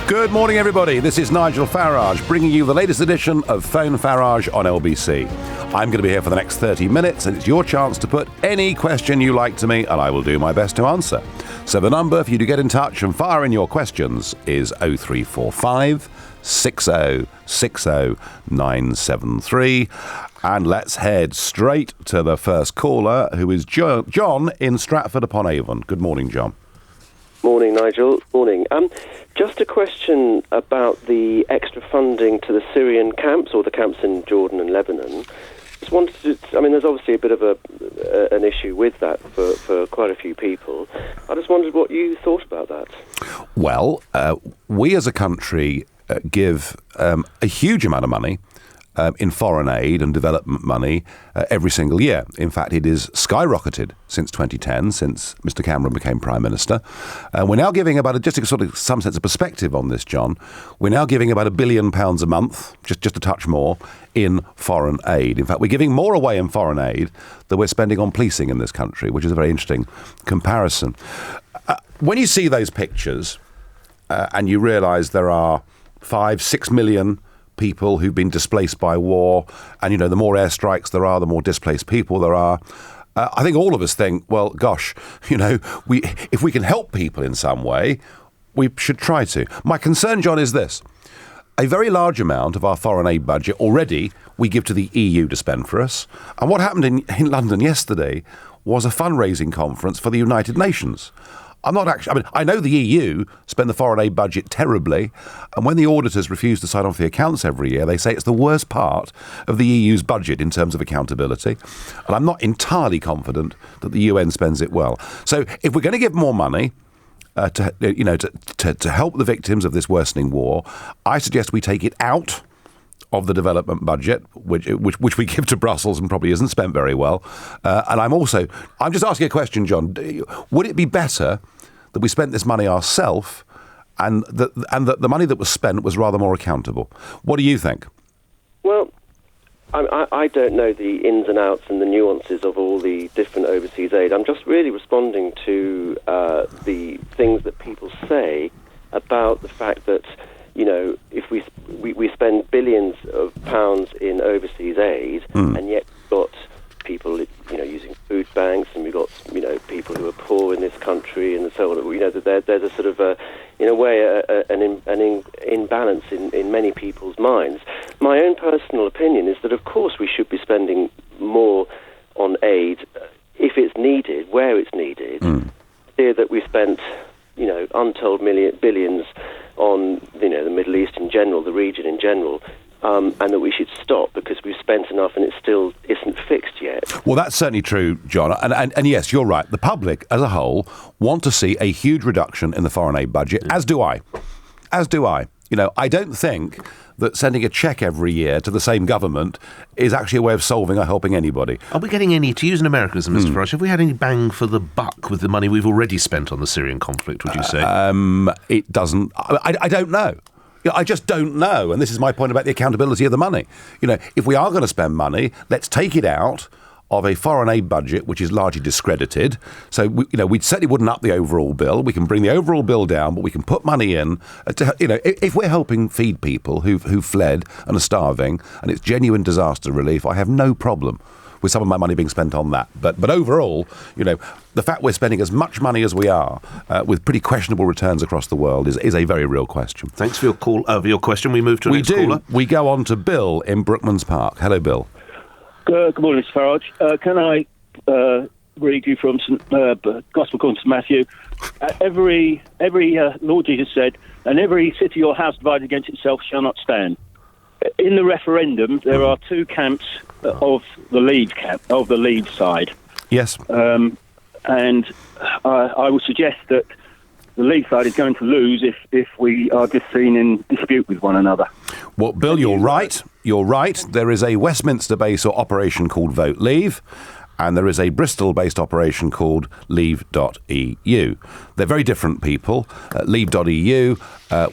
Good morning, everybody. This is Nigel Farage, bringing you the latest edition of Phone Farage on LBC. I'm going to be here for the next 30 minutes, and it's your chance to put any question you like to me, and I will do my best to answer. So the number for you to get in touch and fire in your questions is 0345 60 60 973. And let's head straight to the first caller, who is John in Stratford-upon-Avon. Good morning, John. Morning, Nigel. Morning. Just a question about the extra funding to the Syrian camps, or the camps in Jordan and Lebanon. Just wanted to, there's obviously a bit of an issue with that for quite a few people. I just wondered what you thought about that. Well, we as a country give a huge amount of money in foreign aid and development money every single year. In fact, it is skyrocketed since 2010, since Mr. Cameron became Prime Minister. We're now giving about, just to sort of some sense of perspective on this, John, we're now giving about £1 billion a month, just a touch more, in foreign aid. In fact, we're giving more away in foreign aid than we're spending on policing in this country, which is a very interesting comparison. When you see those pictures and you realise there are 5-6 million people who've been displaced by war, and the more airstrikes there are, the more displaced people there are. I think all of us think, well, gosh, if we can help people in some way, we should try to. My concern, John, is this. A very large amount of our foreign aid budget already we give to the EU to spend for us. And what happened in London yesterday was a fundraising conference for the United Nations. I know the EU spend the foreign aid budget terribly, and when the auditors refuse to sign off the accounts every year, they say it's the worst part of the EU's budget in terms of accountability. And I'm not entirely confident that the UN spends it well. So if we're going to give more money to help the victims of this worsening war, I suggest we take it out of the development budget, which we give to Brussels and probably isn't spent very well. And I'm just asking a question, John. Would it be better that we spent this money ourselves and that the money that was spent was rather more accountable? What do you think? Well, I don't know the ins and outs and the nuances of all the different overseas aid. I'm just really responding to the things that people say about the fact that, if we spend billions of pounds in overseas aid, and yet we've got people, using food banks, and we've got, people who are poor in this country, and so on. That there's a sort of, an imbalance in many people's minds. My own personal opinion is that, of course, we should be spending more on aid if it's needed, where it's needed. Here that we spent, untold billions on, the Middle East in general, the region in general, and that we should stop because we've spent enough and it still isn't fixed yet. Well, that's certainly true, John. And yes, you're right. The public as a whole want to see a huge reduction in the foreign aid budget, as do I. I don't think that sending a cheque every year to the same government is actually a way of solving or helping anybody. Are we getting any, to use an Americanism, Mr. Farage, have we had any bang for the buck with the money we've already spent on the Syrian conflict, would you say? It doesn't. I don't know. I just don't know. And this is my point about the accountability of the money. If we are going to spend money, let's take it out of a foreign aid budget which is largely discredited. So we certainly wouldn't up the overall bill. We can bring the overall bill down, but we can put money in if we're helping feed people who've fled and are starving, and it's genuine disaster relief, I have no problem with some of my money being spent on that. But overall, the fact we're spending as much money as we are with pretty questionable returns across the world is a very real question. Thanks for your question. We move to the next caller. We go on to Bill in Brookmans Park. Hello, Bill. Good morning, Mr. Farage. Can I read you from Gospel according to Matthew? Every Lord Jesus said, "And every city or house divided against itself shall not stand." In the referendum, there are two camps of the Leave side. Yes. And I would suggest that the Leave side is going to lose if we are just seen in dispute with one another. Well, Bill, you're right. There is a Westminster base or operation called Vote Leave, and there is a Bristol-based operation called Leave.eu. They're very different people. Leave.eu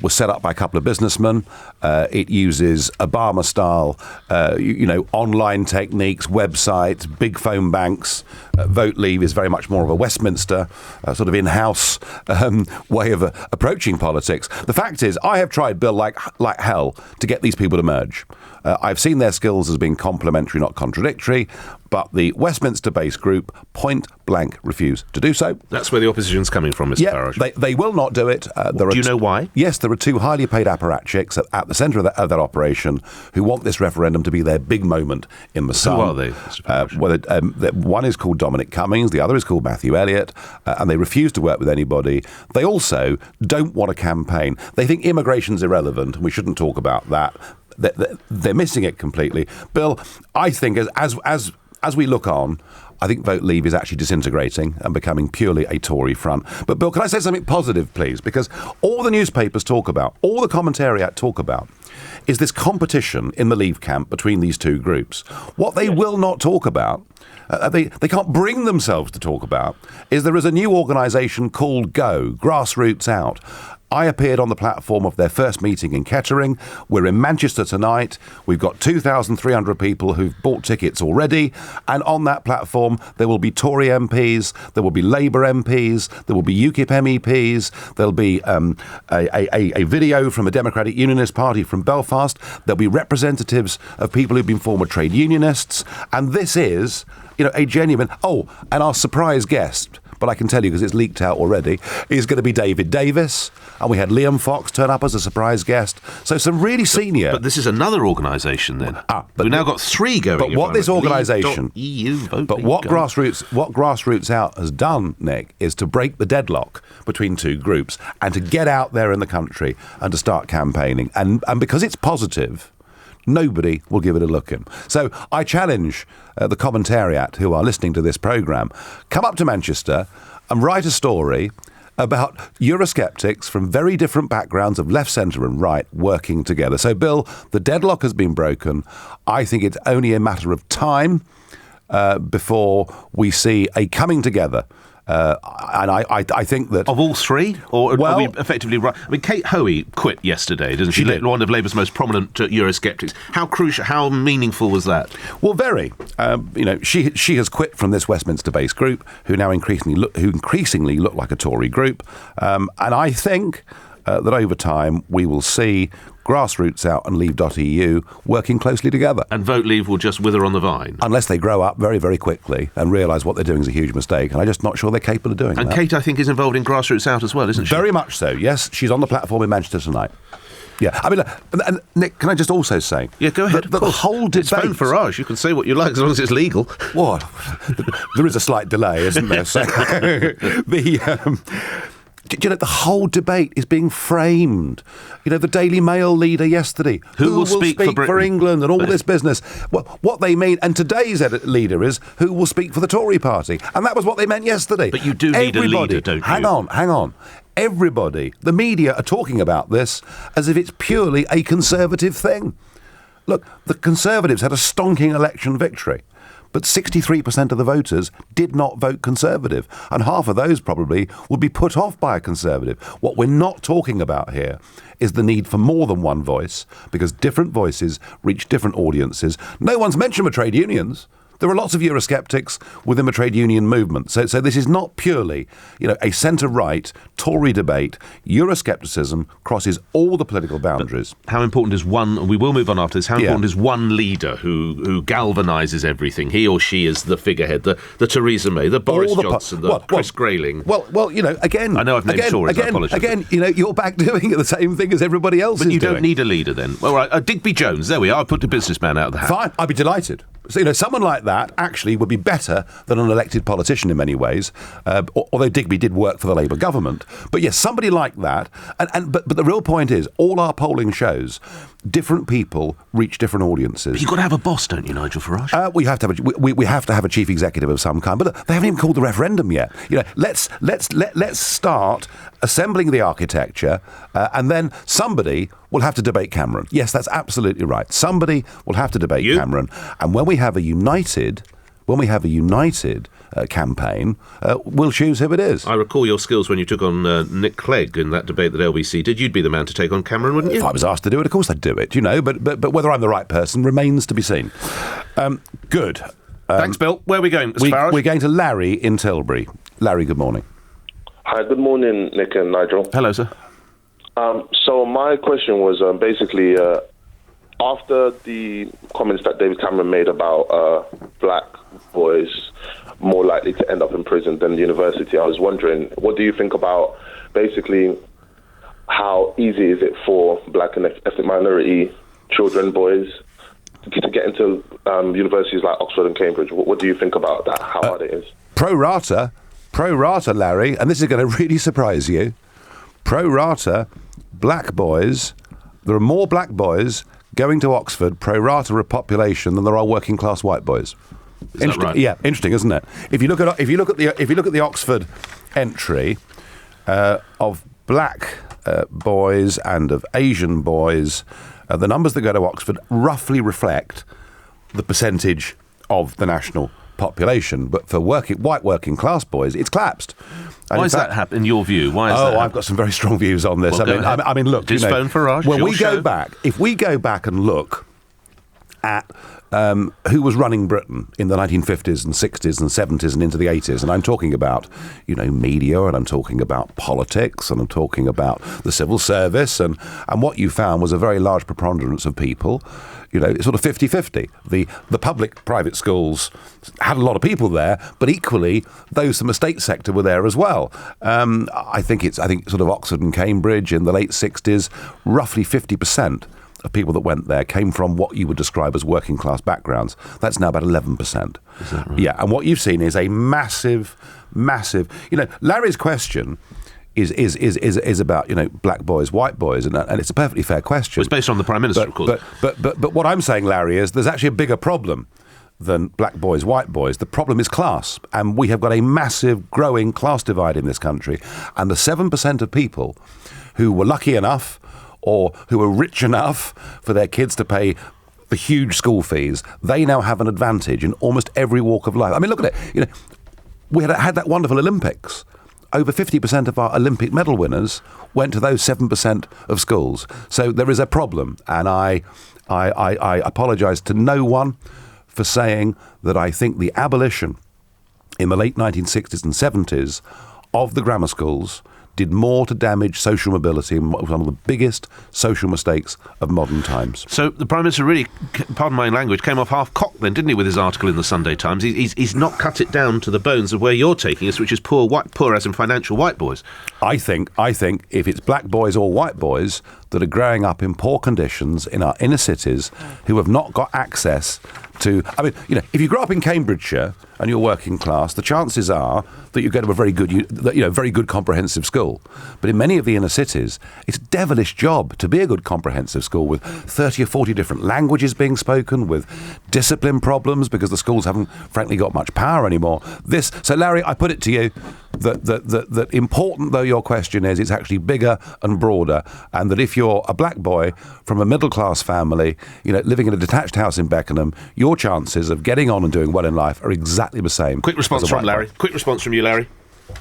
was set up by a couple of businessmen. It uses Obama-style, online techniques, websites, big phone banks. Vote Leave is very much more of a Westminster sort of in-house way of approaching politics. The fact is, I have tried, Bill, like hell, to get these people to merge. I've seen their skills as being complementary, not contradictory, but the Westminster-based group point blank refuse to do so. That's where the opposition's coming from, Mr. Farage. They will not do it. Do you know why? Yes, there are two highly paid apparatchiks at the centre of that operation who want this referendum to be their big moment in the sun. Who are they, Mr. Farage? One is called Dominic Cummings, the other is called Matthew Elliott, and they refuse to work with anybody. They also don't want a campaign. They think immigration's irrelevant, and we shouldn't talk about that. They're missing it completely. Bill, I think as we look on, I think Vote Leave is actually disintegrating and becoming purely a Tory front. But Bill, can I say something positive, please? Because all the newspapers talk about, all the commentariat talk about, is this competition in the Leave camp between these two groups. What they will not talk about, they can't bring themselves to talk about, is there is a new organisation called GO, Grassroots Out. I appeared on the platform of their first meeting in Kettering. We're in Manchester tonight. We've got 2,300 people who've bought tickets already. And on that platform, there will be Tory MPs, there will be Labour MPs, there will be UKIP MEPs, there'll be a video from a Democratic Unionist Party from Belfast. There'll be representatives of people who've been former trade unionists. And this is, a genuine... Oh, and our surprise guest... But I can tell you, because it's leaked out already, is going to be David Davis. And we had Liam Fox turn up as a surprise guest. So some really senior... But this is another organisation then. We've now got three going. But what this organisation... But what Grassroots Out has done, Nick, is to break the deadlock between two groups and to get out there in the country and to start campaigning. And because it's positive... Nobody will give it a look in. So I challenge the commentariat who are listening to this programme, come up to Manchester and write a story about Eurosceptics from very different backgrounds of left, centre and right working together. So, Bill, the deadlock has been broken. I think it's only a matter of time before we see a coming together. And I think that... Of all three? Or are we effectively right? I mean, Kate Hoey quit yesterday, didn't she? One of Labour's most prominent Eurosceptics. How crucial, how meaningful was that? Well, very. She has quit from this Westminster-based group, who now increasingly look like a Tory group. And I think that over time we will see Grassroots Out and Leave.eu working closely together. And Vote Leave will just wither on the vine? Unless they grow up very, very quickly and realise what they're doing is a huge mistake. And I'm just not sure they're capable of doing that. And Kate, I think, is involved in Grassroots Out as well, isn't she? Very much so, yes. She's on the platform in Manchester tonight. Yeah, I mean, and Nick, can I just also say... Yeah, go ahead. The whole debate... It's phone Farage. You can say what you like as long as it's legal. What? There is a slight delay, isn't there? So, the whole debate is being framed. The Daily Mail leader yesterday. Who will speak for England and all this business. What they mean, and today's leader is who will speak for the Tory party. And that was what they meant yesterday. But you do need a leader, don't you? Hang on. Everybody, the media are talking about this as if it's purely a Conservative thing. Look, the Conservatives had a stonking election victory. But 63% of the voters did not vote Conservative. And half of those probably would be put off by a Conservative. What we're not talking about here is the need for more than one voice, because different voices reach different audiences. No one's mentioned the trade unions. There are lots of Eurosceptics within the trade union movement. So this is not purely, a centre-right Tory debate. Euroscepticism crosses all the political boundaries. But how important is one, and we will move on after this, how important is one leader who galvanises everything? He or she is the figurehead, the Theresa May, the Boris Johnson, Chris Grayling. Well, again... I know I've named Tories, I apologise. Again, you're back doing the same thing as everybody else is doing. But you don't need a leader then. Well, right, Digby Jones, there we are. I put the businessman out of the hat. Fine, I'd be delighted. So, someone like that actually would be better than an elected politician in many ways, although Digby did work for the Labour government. But yes, somebody like that. But the real point is, all our polling shows different people reach different audiences. But you've got to have a boss, don't you, Nigel Farage? We have to have a chief executive of some kind. But they haven't even called the referendum yet. Let's start assembling the architecture, and then somebody will have to debate Cameron. Yes, that's absolutely right. Somebody will have to debate Cameron. And when we have a united when we have a united campaign, we'll choose who it is. I recall your skills when you took on Nick Clegg in that debate that LBC did. You'd be the man to take on Cameron, wouldn't you? If I was asked to do it, of course I'd do it, but whether I'm the right person remains to be seen. Good. Thanks, Bill. Where are we going, Mr. Farage? We're going to Larry in Tilbury. Larry, good morning. Hi, good morning, Nick and Nigel. Hello, sir. So my question was basically, after the comments that David Cameron made about black boys more likely to end up in prison than university, I was wondering, what do you think about basically how easy is it for black and ethnic minority children, boys, to get into universities like Oxford and Cambridge? What do you think about that, how hard it is? Pro rata, Larry, and this is going to really surprise you. Pro rata, black boys, there are more black boys going to Oxford pro rata of population than there are working class white boys. Is that right? Yeah, interesting, isn't it? If you look at the Oxford entry of black boys and of Asian boys, the numbers that go to Oxford roughly reflect the percentage of the national population, but for white working class boys, it's collapsed. And why is that happening, in your view? Why is that? I've got some very strong views on this. Well, I mean, look. Just phone Farage. When we go back, if we go back and look at who was running Britain in the 1950s and 60s and 70s and into the 80s, and I'm talking about, media, and I'm talking about politics, and I'm talking about the civil service, and what you found was a very large preponderance of people, sort of 50-50. The public-private schools had a lot of people there, but equally those from the state sector were there as well. I think sort of Oxford and Cambridge in the late 60s, roughly 50% of people that went there came from what you would describe as working class backgrounds. That's now about 11%. Is that right? Yeah, and what you've seen is a massive. Larry's question is about black boys, white boys, and it's a perfectly fair question. It's based on the Prime Minister, of course. But what I'm saying, Larry, is there's actually a bigger problem than black boys, white boys. The problem is class, and we have got a massive growing class divide in this country. And the 7% of people who were lucky enough or who were rich enough for their kids to pay the huge school fees, they now have an advantage in almost every walk of life. I mean, look at it. We had that wonderful Olympics. Over 50% of our Olympic medal winners went to those 7% of schools. So there is a problem, and I apologise to no one for saying that I think the abolition in the late 1960s and 70s of the grammar schools did more to damage social mobility and was one of the biggest social mistakes of modern times. So the Prime Minister really, pardon my language, came off half-cocked then, didn't he, with his article in the Sunday Times? He's not cut it down to the bones of where you're taking us, which is poor as in financial white boys. I think if it's black boys or white boys that are growing up in poor conditions in our inner cities who have not got access to... I mean, if you grow up in Cambridgeshire and you're working class, the chances are that you go to a very good comprehensive school. But in many of the inner cities, it's a devilish job to be a good comprehensive school with 30 or 40 different languages being spoken, with discipline problems because the schools haven't, frankly, got much power anymore. So, Larry, I put it to you that important though your question is, it's actually bigger and broader, and that if you're a black boy from a middle-class family, living in a detached house in Beckenham, your chances of getting on and doing well in life are exactly the same. Quick response from Larry. Quick response from you, Larry.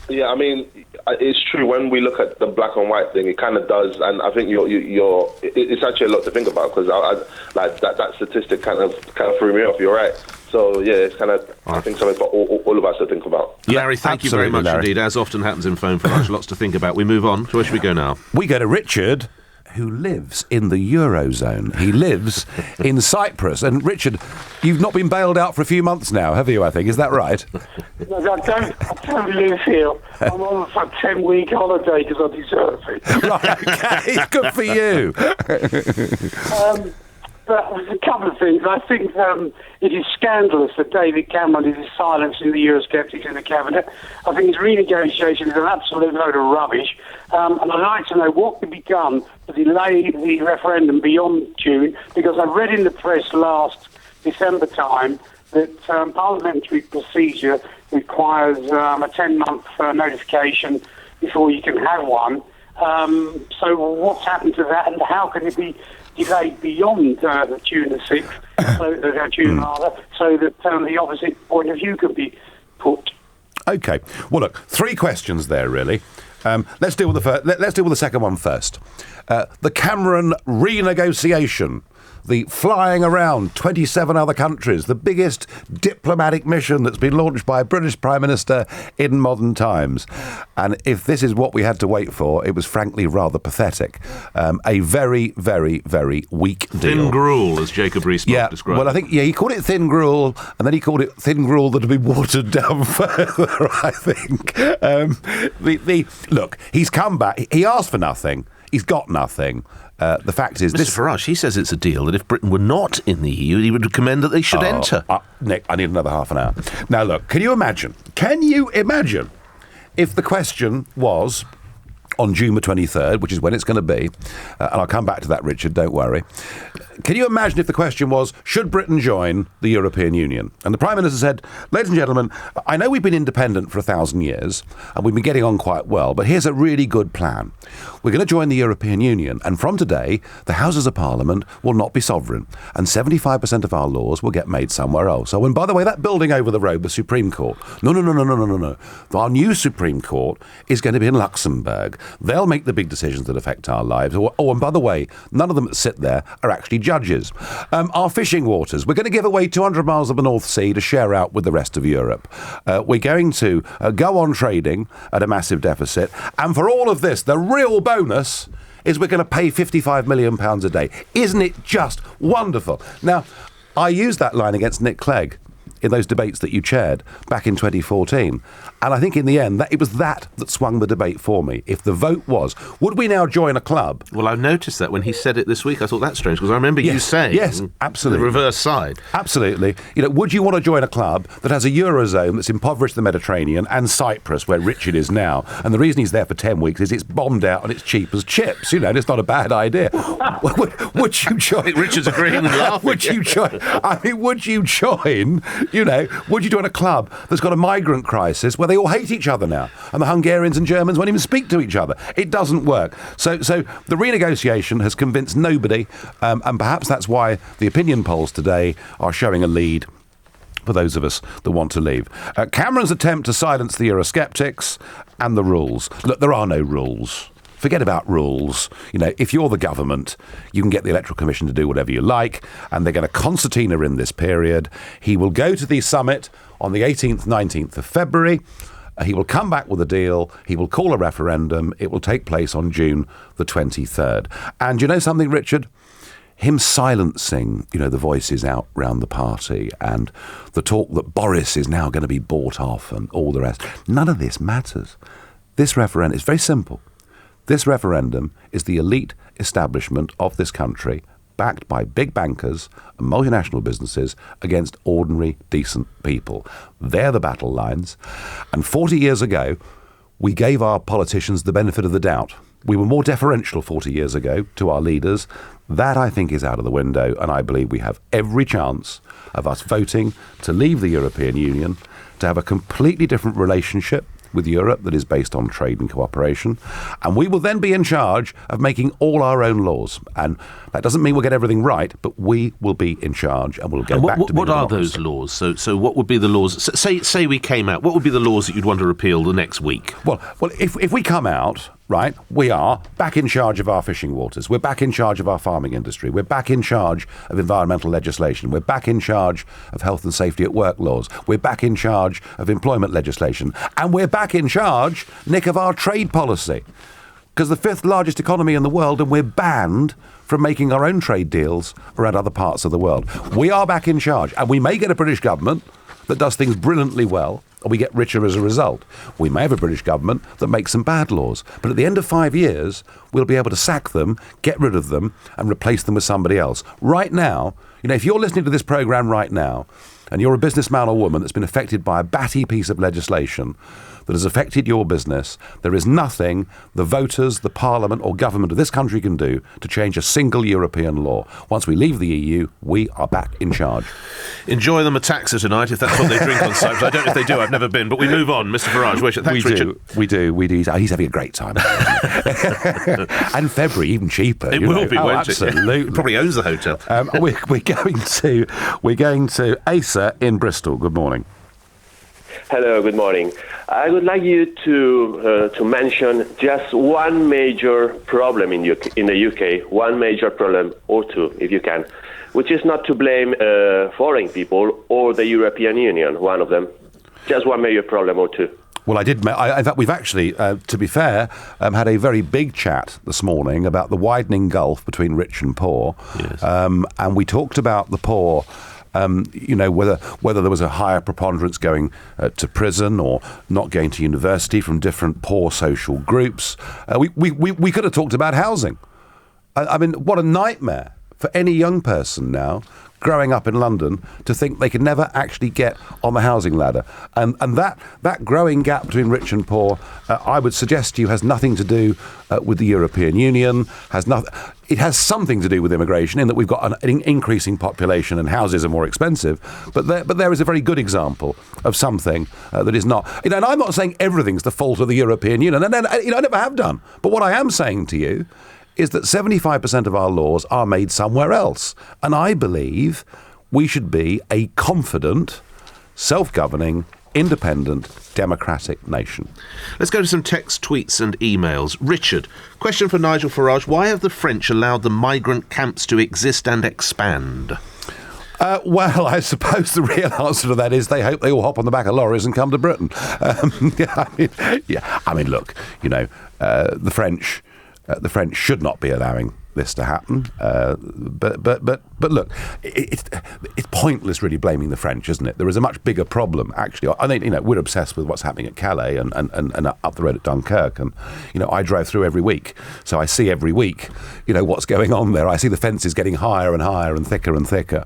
Yeah, I mean, it's true. When we look at the black and white thing, it kind of does, and I think it's actually a lot to think about, because that statistic kind of threw me off. You're right. So yeah, it's kind of I think something for all of us to think about. Larry, thank you very much indeed. As often happens in Phone Farage, lots to think about. We move on. So where should we go now? We go to Richard, who lives in the Eurozone. He lives in Cyprus. And Richard, you've not been bailed out for a few months now, have you, I think? Is that right? I don't live here. I'm on a 10-week holiday because I deserve it. Right, okay, good for you. But there's a couple of things. I think it is scandalous that David Cameron is silencing the Eurosceptics in the cabinet. I think his renegotiation is an absolute load of rubbish. And I'd like to know what could be done to delay the referendum beyond June, because I read in the press last December time that parliamentary procedure requires a 10-month notification before you can have one. So what's happened to that, and how can it be delayed beyond June the 6th, June rather, so that the opposite point of view can be put? Okay. Well, look, 3 questions there, really. Let's deal with let's deal with the second one first. The Cameron renegotiation. The flying around 27 other countries, the biggest diplomatic mission that's been launched by a British Prime Minister in modern times. And if this is what we had to wait for, it was frankly rather pathetic. A very, very, very weak deal. Thin gruel, as Jacob Rees-Mogg described. Well, I think, he called it thin gruel, and then he called it thin gruel that had been watered down further, I think. Look, he's come back. He asked for nothing. He's got nothing. The fact is... Mr. Farage, he says it's a deal that if Britain were not in the EU, he would recommend that they should enter. Nick, I need another half an hour. Now, look, can you imagine if the question was on June the 23rd, which is when it's going to be, and I'll come back to that, Richard, don't worry. Can you imagine if the question was, should Britain join the European Union? And the Prime Minister said, ladies and gentlemen, I know we've been independent for 1,000 years, and we've been getting on quite well, but here's a really good plan. We're going to join the European Union, and from today, the Houses of Parliament will not be sovereign, and 75% of our laws will get made somewhere else. Oh, and by the way, that building over the road, the Supreme Court, no. Our new Supreme Court is going to be in Luxembourg. They'll make the big decisions that affect our lives. Oh, and by the way, none of them that sit there are actually judges. Our fishing waters, we're going to give away 200 miles of the North Sea to share out with the rest of Europe. We're going to go on trading at a massive deficit. And for all of this, the real bonus is we're going to pay £55 million a day. Isn't it just wonderful? Now, I used that line against Nick Clegg in those debates that you chaired back in 2014. And I think in the end, it was that swung the debate for me. If the vote was, would we now join a club? Well, I noticed that when he said it this week. I thought that's strange, because I remember you saying absolutely. The reverse side. Absolutely. Would you want to join a club that has a Eurozone that's impoverished the Mediterranean and Cyprus, where Richard is now? And the reason he's there for 10 weeks is it's bombed out and it's cheap as chips. And it's not a bad idea. Would you join? Richard's agreeing and laughing. Would you join? I mean, would you join? Would you join a club that's got a migrant crisis where they all hate each other now, and the Hungarians and Germans won't even speak to each other? It doesn't work. So the renegotiation has convinced nobody, and perhaps that's why the opinion polls today are showing a lead for those of us that want to leave. Cameron's attempt to silence the Eurosceptics and the rules. Look, there are no rules. Forget about rules. If you're the government, you can get the Electoral Commission to do whatever you like, and they're going to concertina in this period. He will go to the summit on the 18th, 19th of February. He will come back with a deal. He will call a referendum. It will take place on June the 23rd. And you know something, Richard? Him silencing, the voices out round the party and the talk that Boris is now going to be bought off and all the rest. None of this matters. This referendum is very simple. This referendum is the elite establishment of this country, backed by big bankers and multinational businesses, against ordinary, decent people. They're the battle lines. And 40 years ago, we gave our politicians the benefit of the doubt. We were more deferential 40 years ago to our leaders. That, I think, is out of the window, and I believe we have every chance of us voting to leave the European Union, to have a completely different relationship with Europe that is based on trade and cooperation, and we will then be in charge of making all our own laws. And that doesn't mean we'll get everything right, but we will be in charge, and we'll go back to what are those laws? So what would be the laws? Say we came out. What would be the laws that you'd want to repeal the next week? Well, if we come out, right, we are back in charge of our fishing waters. We're back in charge of our farming industry. We're back in charge of environmental legislation. We're back in charge of health and safety at work laws. We're back in charge of employment legislation. And we're back in charge, Nick, of our trade policy. Because the 5th largest economy in the world, and we're banned from making our own trade deals around other parts of the world. We are back in charge. And we may get a British government that does things brilliantly well, and we get richer as a result. We may have a British government that makes some bad laws, but at the end of 5 years, we'll be able to sack them, get rid of them, and replace them with somebody else. Right now, if you're listening to this programme right now, and you're a businessman or woman that's been affected by a batty piece of legislation that has affected your business, there is nothing the voters, the parliament or government of this country can do to change a single European law. Once we leave the EU, we are back in charge. Enjoy the Metaxa tonight, if that's what they drink on Cyprus. I don't know if they do, I've never been, but we move on. Mr Farage, thanks, Richard. We do. He's having a great time. And February, even cheaper. It will be, won't absolutely. It? Probably owns the hotel. We're going to Asa in Bristol. Good morning. Hello, good morning. I would like you to mention just one major problem in the UK, one major problem or two, if you can, which is not to blame foreign people or the European Union, one of them. Just one major problem or two. Well, in fact, we've actually, to be fair, had a very big chat this morning about the widening gulf between rich and poor. Yes. And we talked about the poor. Whether there was a higher preponderance going to prison or not going to university from different poor social groups. We could have talked about housing. I mean, what a nightmare for any young person now growing up in London to think they could never actually get on the housing ladder. And that growing gap between rich and poor, I would suggest to you, has nothing to do with the European Union, it has something to do with immigration in that we've got an increasing population and houses are more expensive. But there is a very good example of something that is not. And I'm not saying everything's the fault of the European Union. And I never have done. But what I am saying to you is that 75% of our laws are made somewhere else. And I believe we should be a confident, self-governing, independent, democratic nation. Let's go to some text, tweets and emails. Richard, question for Nigel Farage. Why have the French allowed the migrant camps to exist and expand? Well, I suppose the real answer to that is they hope they all hop on the back of lorries and come to Britain. I mean, look, the French should not be allowing this to happen. But look, it's pointless really blaming the French, isn't it? There is a much bigger problem, actually. I think, we're obsessed with what's happening at Calais and up the road at Dunkirk. And, I drive through every week. So I see every week, what's going on there. I see the fences getting higher and higher and thicker.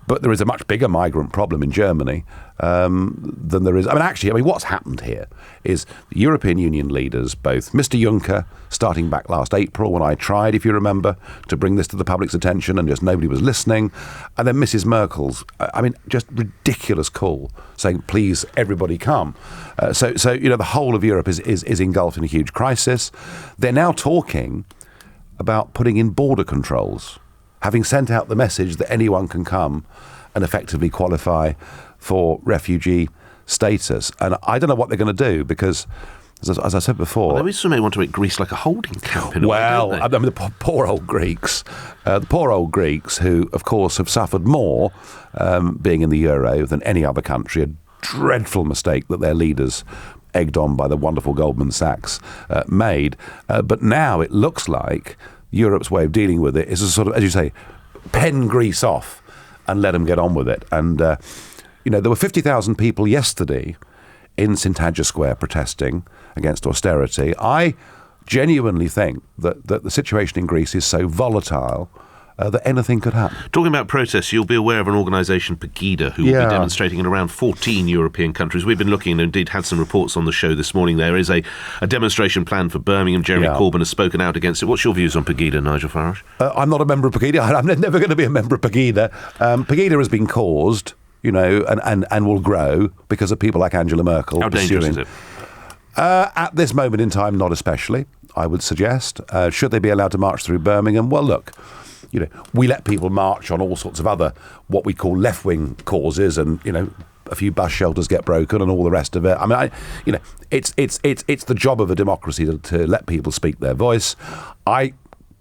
But there is a much bigger migrant problem in Germany than there is. What's happened here is the European Union leaders, both Mr. Juncker, starting back last April when I tried, if you remember, to bring this to the public's attention and just nobody was listening, and then Mrs. Merkel's, just ridiculous call saying, please, everybody come. So the whole of Europe is engulfed in a huge crisis. They're now talking about putting in border controls, having sent out the message that anyone can come and effectively qualify for refugee status. And I don't know what they're going to do because, as I said before... Well, they also may want to make Greece like a holding camp in a way, don't they? The poor old Greeks. Who, of course, have suffered more being in the Euro than any other country. A dreadful mistake that their leaders, egged on by the wonderful Goldman Sachs, made. But now it looks like Europe's way of dealing with it is a sort of, as you say, pen Greece off and let them get on with it. And, there were 50,000 people yesterday in St. Hadja Square protesting against austerity. I genuinely think that the situation in Greece is so volatile that anything could happen. Talking about protests, you'll be aware of an organisation, Pegida, who will be demonstrating in around 14 European countries. We've been looking and indeed had some reports on the show this morning. There is a demonstration plan for Birmingham. Jeremy Corbyn has spoken out against it. What's your views on Pegida, Nigel Farage? I'm not a member of Pegida. I'm never going to be a member of Pegida. Pegida has been caused, and will grow because of people like Angela Merkel. How dangerous is it? At this moment in time, not especially, I would suggest. Should they be allowed to march through Birmingham? Well, look, we let people march on all sorts of other, what we call left-wing causes, and, a few bus shelters get broken and all the rest of it. It's the job of a democracy to let people speak their voice. I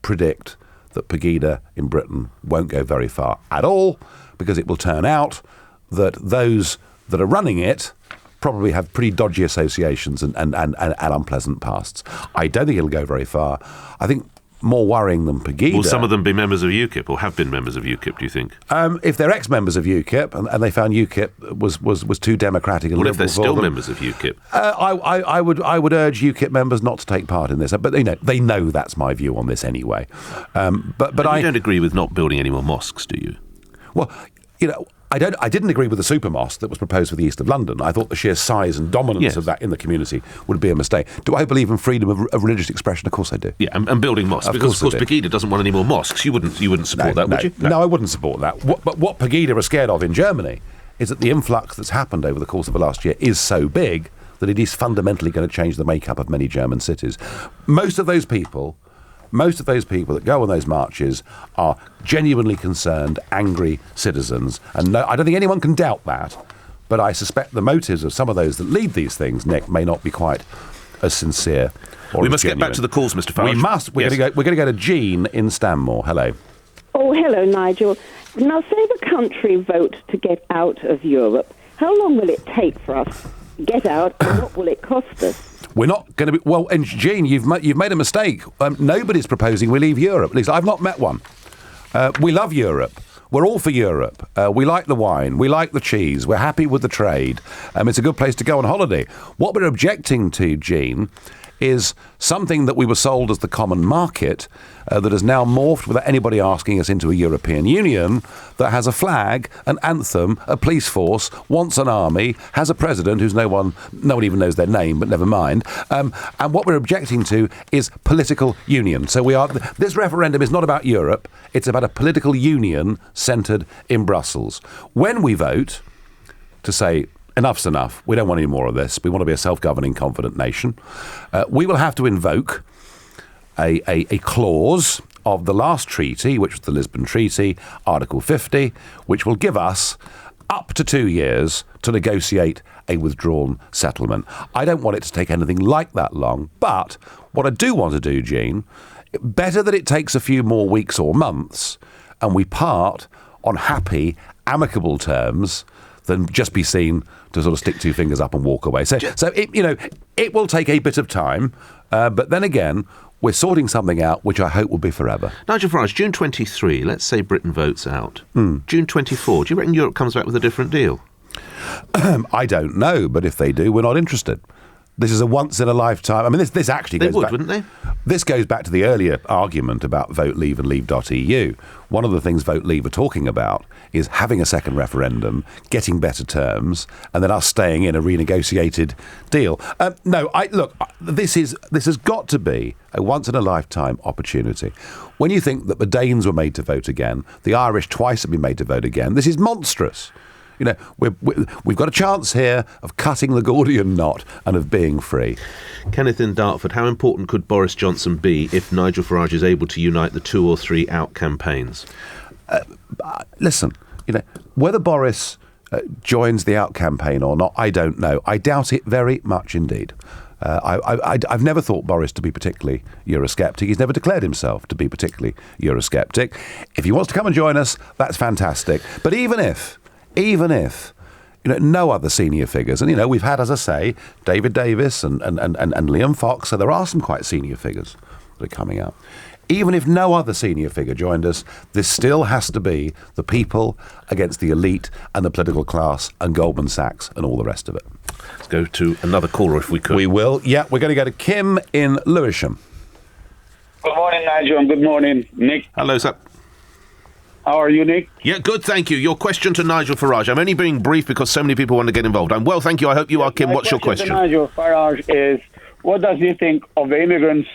predict that Pegida in Britain won't go very far at all, because it will turn out that those that are running it probably have pretty dodgy associations and unpleasant pasts. I don't think it'll go very far. I think more worrying than Pegida... Will some of them be members of UKIP, or have been members of UKIP, do you think? If they're ex-members of UKIP and they found UKIP was too democratic and liberal... What if they're still members of UKIP? I would urge UKIP members not to take part in this. But they know that's my view on this anyway. But you don't agree with not building any more mosques, do you? Well, I didn't agree with the super mosque that was proposed for the east of London. I thought the sheer size and dominance of that in the community would be a mistake. Do I believe in freedom of religious expression? Of course I do. Yeah, and building mosques. Because, of course, Pegida doesn't want any more mosques. You wouldn't support that, would you? No, I wouldn't support that. But what Pegida are scared of in Germany is that the influx that's happened over the course of the last year is so big that it is fundamentally going to change the makeup of many German cities. Most of those people that go on those marches are genuinely concerned, angry citizens. And no, I don't think anyone can doubt that. But I suspect the motives of some of those that lead these things, Nick, may not be quite as sincere or We as must genuine. get back to the calls, Mr. Farage. We must. We're going to go to Jean in Stanmore. Hello. Oh, hello, Nigel. Now, say the country vote to get out of Europe. How long will it take for us to get out, and what will it cost us? We're not going to be... Well, and Jean, you've made a mistake. Nobody's proposing we leave Europe. At least I've not met one. We love Europe. We're all for Europe. We like the wine. We like the cheese. We're happy with the trade. It's a good place to go on holiday. What we're objecting to, Jean, is something that we were sold as the common market that has now morphed without anybody asking us into a European Union that has a flag, an anthem, a police force, wants an army, has a president who's no one even knows their name, but never mind. And what we're objecting to is political union. So this referendum is not about Europe. It's about a political union centred in Brussels. When we vote to say, enough's enough, we don't want any more of this, we want to be a self-governing, confident nation, we will have to invoke a clause of the last treaty, which was the Lisbon Treaty, Article 50, which will give us up to 2 years to negotiate a withdrawn settlement. I don't want it to take anything like that long, but what I do want to do, Jean, better that it takes a few more weeks or months and we part on happy, amicable terms than just be seen to sort of stick two fingers up and walk away. So it will take a bit of time, but then again, we're sorting something out which I hope will be forever. Nigel Farage, June 23, let's say Britain votes out. June 24, do you reckon Europe comes back with a different deal? I don't know, but if they do, we're not interested. This is a once-in-a-lifetime... I mean, this actually goes back... They would, wouldn't they? This goes back to the earlier argument about Vote Leave and Leave.eu. One of the things Vote Leave are talking about is having a second referendum, getting better terms, and then us staying in a renegotiated deal. This has got to be a once-in-a-lifetime opportunity. When you think that the Danes were made to vote again, the Irish twice have been made to vote again, this is monstrous. We've got a chance here of cutting the Gordian knot and of being free. Kenneth in Dartford, how important could Boris Johnson be if Nigel Farage is able to unite the 2 or 3 out campaigns? Listen, whether Boris joins the out campaign or not, I don't know. I doubt it very much indeed. I've never thought Boris to be particularly Eurosceptic. He's never declared himself to be particularly Eurosceptic. If he wants to come and join us, that's fantastic. But even if no other senior figures, and we've had, as I say, David Davis and Liam Fox, so there are some quite senior figures that are coming up. Even if no other senior figure joined us, this still has to be the people against the elite and the political class and Goldman Sachs and all the rest of it. Let's go to another caller if we could. We will. Yeah, we're going to go to Kim in Lewisham. Good morning, Nigel, and good morning, Nick. Hello, sir. How are you, Nick? Yeah, good, thank you. Your question to Nigel Farage. I'm only being brief because so many people want to get involved. I'm well, thank you. I hope you are, Kim. What's your question? My question to Nigel Farage is, what does he think of the immigrants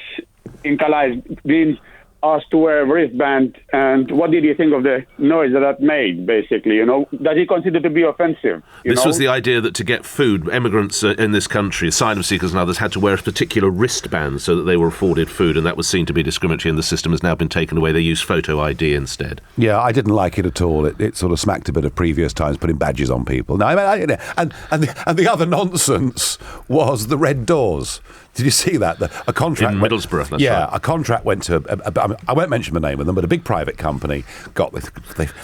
in Calais being asked to wear a wristband, and what did he think of the noise that made, basically? Does he consider to be offensive? This was the idea that to get food, immigrants in this country, asylum seekers and others, had to wear a particular wristband so that they were afforded food, and that was seen to be discriminatory, and the system has now been taken away. They use photo ID instead. Yeah, I didn't like it at all. It sort of smacked a bit of previous times, putting badges on people. No, and the other nonsense was the red doors. Did you see that? A contract in Middlesbrough. That's right. A contract went to. I won't mention the name of them, but a big private company got with.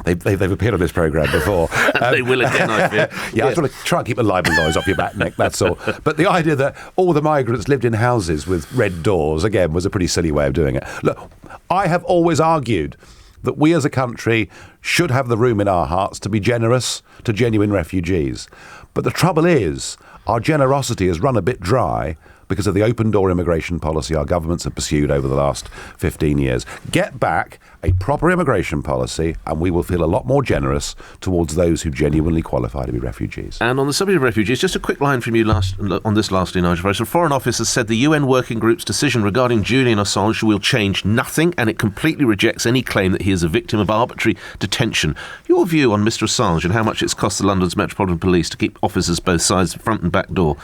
They've appeared on this programme before. They will again, I fear. I sort of try and keep the libel noise off your back, Nick. That's all. But the idea that all the migrants lived in houses with red doors again was a pretty silly way of doing it. Look, I have always argued that we as a country should have the room in our hearts to be generous to genuine refugees. But the trouble is, our generosity has run a bit dry because of the open door immigration policy our governments have pursued over the last 15 years. Get back a proper immigration policy and we will feel a lot more generous towards those who genuinely qualify to be refugees. And on the subject of refugees, just a quick line from you lastly, Nigel Farage. The Foreign Office has said the UN Working Group's decision regarding Julian Assange will change nothing, and it completely rejects any claim that he is a victim of arbitrary detention. Your view on Mr Assange and how much it's cost the London's Metropolitan Police to keep officers both sides, front and back door?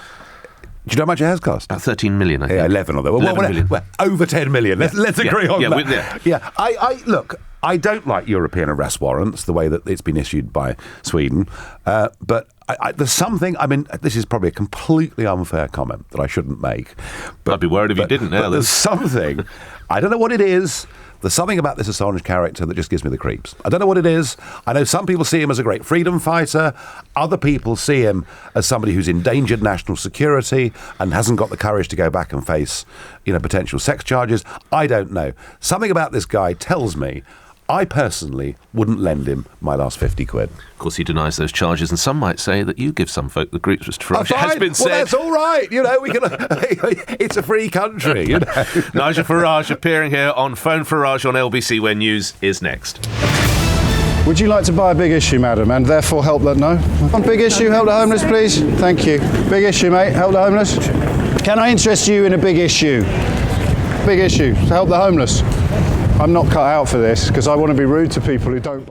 Do you know how much it has cost? 13 million, I think. Yeah, 11 of them. 11 million. Well, over 10 million. Let's agree on that. Look, I don't like European arrest warrants, the way that it's been issued by Sweden. But there's something, this is probably a completely unfair comment that I shouldn't make. But, I'd be worried if you didn't. But there's something, I don't know what it is. There's something about this Assange character that just gives me the creeps. I don't know what it is. I know some people see him as a great freedom fighter. Other people see him as somebody who's endangered national security and hasn't got the courage to go back and face, potential sex charges. I don't know. Something about this guy tells me I personally wouldn't lend him my last 50 quid. Of course, he denies those charges, and some might say that you give some folk the creeps, Mr Farage. It has been said. Well, that's all right. We can. It's a free country. Nigel Farage appearing here on Phone Farage on LBC, where news is next. Would you like to buy a big issue, madam, and therefore help that? No? One big issue, help the homeless, please. Thank you. Big issue, mate. Help the homeless. Can I interest you in a big issue? Big issue to help the homeless. I'm not cut out for this because I want to be rude to people who don't.